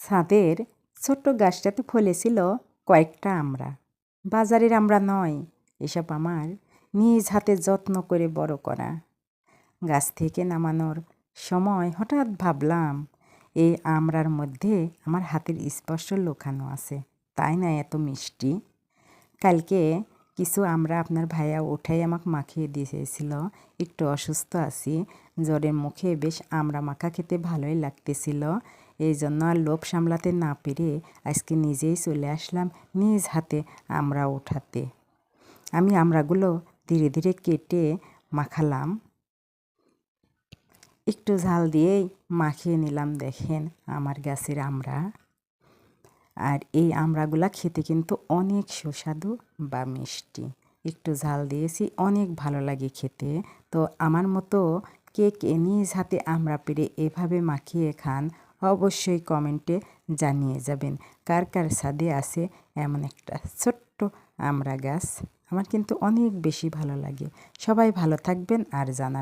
ছাদের ছোট্ট গাছটাতে ফলেছিল কয়েকটা আমড়া। বাজারের আমড়া নয়, এসব আমার নিজ হাতে যত্ন করে বড় করা। গাছ থেকে নামানোর সময় হঠাৎ ভাবলাম, এই আমড়ার মধ্যে আমার হাতের স্পর্শ লুকানো আছে, তাই না এত মিষ্টি। কালকে কিছু আমড়া আপনার ভাইয়া উঠাই আমাকে মাখিয়ে দিয়েছিল। একটু অসুস্থ আছি, জ্বরের মুখে বেশ আমড়া মাখা খেতে ভালোই লাগতেছিল। এই জন্য আর লোভ সামলাতে না পেরে আজকে নিজেই চলে আসলাম নিজ হাতে আমড়া উঠাতে। আমি আমড়াগুলো ধীরে ধীরে কেটে মাখালাম, একটু ঝাল দিয়েই মাখিয়ে নিলাম। দেখেন আমার গাছের আমড়া। আর এই আমড়াগুলা খেতে কিন্তু অনেক সুস্বাদু বা মিষ্টি। একটু ঝাল দিয়েছি, অনেক ভালো লাগে খেতে। তো আমার মতো কে কে নিজ হাতে আমড়া পেড়ে এভাবে মাখিয়ে খান, অবশ্যই কমেন্টে জানিয়ে যাবেন। কার কার ছাদে আছে এমন একটা ছোট্ট আমড়া গাছ। আমার কিন্তু অনেক বেশি ভালো লাগে। সবাই ভালো থাকবেন আর জানাবেন।